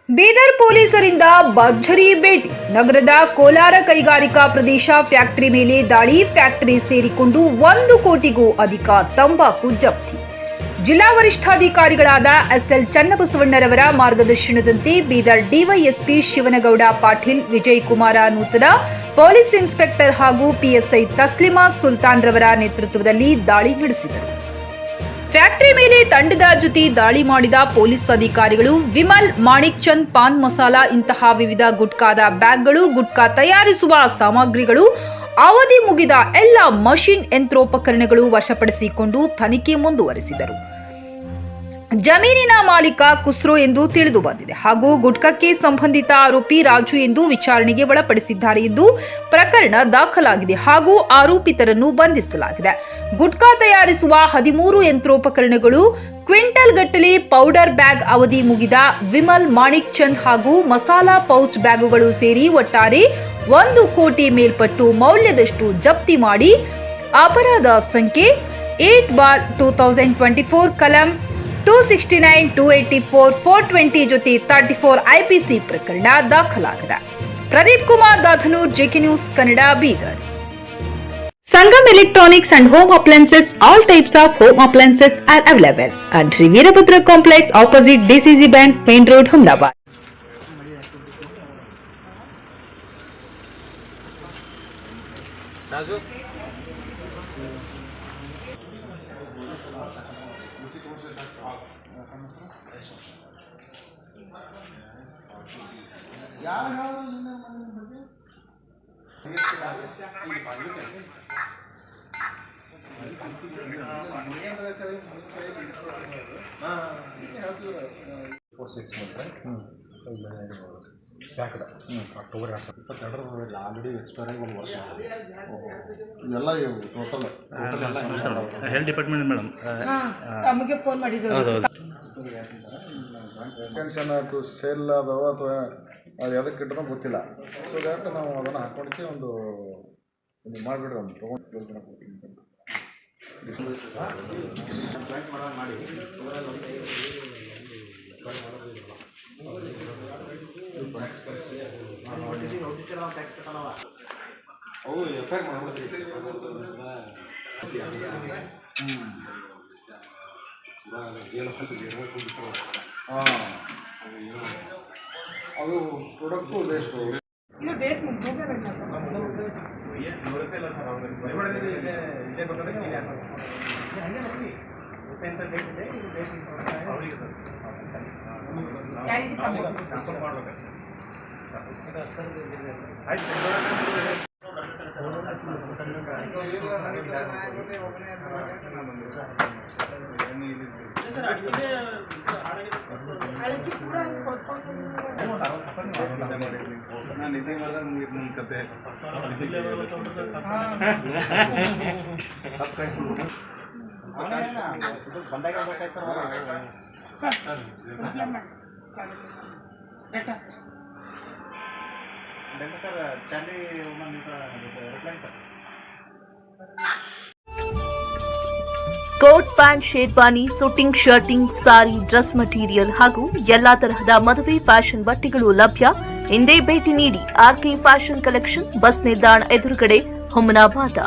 ಬೀದರ್ ಪೊಲೀಸರಿಂದ ಭರ್ಜರಿ ಭೇಟಿ. ನಗರದ ಕೋಲಾರ ಕೈಗಾರಿಕಾ ಪ್ರದೇಶ ಫ್ಯಾಕ್ಟರಿ ಮೇಲೆ ದಾಳಿ. ಫ್ಯಾಕ್ಟರಿ ಸೇರಿಕೊಂಡು 1 ಕೋಟಿಗೂ ಅಧಿಕ ತಂಬಾಕು ಜಪ್ತಿ. ಜಿಲ್ಲಾ ವರಿಷ್ಠಾಧಿಕಾರಿಗಳಾದ ಎಸ್ಎಲ್ ಚನ್ನಬಸವಣ್ಣರವರ ಮಾರ್ಗದರ್ಶನದಂತೆ ಬೀದರ್ ಡಿವೈಎಸ್ಪಿ ಶಿವನಗೌಡ ಪಾಟೀಲ್, ವಿಜಯ್ ಕುಮಾರ ನೂತನ, ಪೊಲೀಸ್ ಇನ್ಸ್ಪೆಕ್ಟರ್ ಹಾಗೂ ಪಿಎಸ್ಐ ತಸ್ಲಿಮಾ ಸುಲ್ತಾನ್ ರವರ ನೇತೃತ್ವದಲ್ಲಿ ದಾಳಿ ನಡೆಸಿದರು. ಫ್ಯಾಕ್ಟರಿ ಮೇಲೆ ತಂಡದ ಜೊತೆ ದಾಳಿ ಮಾಡಿದ ಪೊಲೀಸ್ ಅಧಿಕಾರಿಗಳು ವಿಮಲ್, ಮಾಣಿಕ್ ಚಂದ್, ಪಾನ್ ಮಸಾಲಾ ಇಂತಹ ವಿವಿಧ ಗುಟ್ಕಾದ ಬ್ಯಾಗ್ಗಳು, ಗುಟ್ಕಾ ತಯಾರಿಸುವ ಸಾಮಗ್ರಿಗಳು, ಅವಧಿ ಮುಗಿದ ಎಲ್ಲ ಮಷಿನ್ ಯಂತ್ರೋಪಕರಣಗಳು ವಶಪಡಿಸಿಕೊಂಡು ತನಿಖೆ ಮುಂದುವರೆಸಿದರು. ಜಮೀನಿನ ಮಾಲೀಕ ಕುಸ್ರೋ ಎಂದು ತಿಳಿದು ಬಂದಿದೆ ಹಾಗೂ ಗುಟ್ಕಕ್ಕೆ ಸಂಬಂಧಿತ ಆರೋಪಿ ರಾಜು ಎಂದು ವಿಚಾರಣೆಗೆ ಒಳಪಡಿಸಿದ್ದಾರೆ ಎಂದು ಪ್ರಕರಣ ದಾಖಲಾಗಿದೆ ಹಾಗೂ ಆರೋಪಿತರನ್ನು ಬಂಧಿಸಲಾಗಿದೆ. ಗುಟ್ಕಾ ತಯಾರಿಸುವ 13 ಯಂತ್ರೋಪಕರಣಗಳು, ಕ್ವಿಂಟಲ್ ಗಟ್ಟಲೆ ಪೌಡರ್ ಬ್ಯಾಗ್, ಅವಧಿ ಮುಗಿದ ವಿಮಲ್, ಮಾಣಿಕ್ ಚಂದ್ ಹಾಗೂ ಮಸಾಲಾ ಪೌಚ್ ಬ್ಯಾಗುಗಳು ಸೇರಿ ಒಟ್ಟಾರೆ 1 ಕೋಟಿ ಮೇಲ್ಪಟ್ಟು ಮೌಲ್ಯದಷ್ಟು ಜಪ್ತಿ ಮಾಡಿ ಅಪರಾಧ ಸಂಖ್ಯೆ 8/2024 ಕಲಂ 269, 284, 420 ಜೊತೆ 34 ಐಪಿಸಿ ಪ್ರಕರಣ ದಾಖಲಾಗಿದೆ. Pradeep Kumar Dadhanur, JK news Kannada, Bidar. Sangam Electronics and Home Appliances. All types of home appliances are available at Sri Veerabhadra Complex opposite DCC Bank, Main Road, Ahmedabad. Sazu. October 2022 already expire ಆಗಿ 1 ವರ್ಷ ಇವೆಲ್ಲ ಟೋಟಲ್ ಹೆಲ್ತ್ ಡಿಪಾರ್ಟ್ಮೆಂಟ್ ಮೇಡಮ್ ನಮಗೆ phone ಮಾಡಿದ್ರು. Tension ಆಯಿತು, sale ಅದಾವ ಅಥವಾ ಅದು ಯಾವುದಕ್ಕೆ ಇಟ್ಟನೋ ಗೊತ್ತಿಲ್ಲ. ಸೊ ದ್ಯಾಟ್ ನಾವು ಅದನ್ನು ಹಾಕ್ಕೊಳಕ್ಕೆ ಒಂದು ಮಾಡಿಬಿಡ್ರಿ, ಒಂದು ತೊಗೊಂಡು ಕ್ಲೋಸ್ ಮಾಡಕ್ಕೆ ಹೋಗ್ತೀನಿ ಅಂತ ಅದು ಪ್ರಾಡಕ್ಟು ವೇಸ್ಟು. ಇದು ಡೇಟ್ ಮುಗಿದೋಗಲ್ಲ ಸರ್. ನಿದ್ದೆ ಮಾಡಿದ್ರೆ ಮುಗಿದು ನನ್ನ ಕತೆ. ಬಂದಾಗ ವರ್ಷ ಆಯ್ತು ಸರ್. ಚಾರ್ಲಿ ರಿಪ್ಲೈನ್ sir. Coat pant, sherwani, suiting, shirting, sari, dress material ಹಾಗೂ ಎಲ್ಲಾ ತರಹದ ಮದುವೆ ಫ್ಯಾಷನ್ ಬಟ್ಟೆಗಳು ಲಭ್ಯ. ಹಿಂದೆ ಭೇಟಿ ನೀಡಿ. ಆರ್ಕೆ ಫ್ಯಾಷನ್ ಕಲೆಕ್ಷನ್, ಬಸ್ ನಿಲ್ದಾಣ ಎದುರುಗಡೆ, ಹುಮನಾಬಾದ.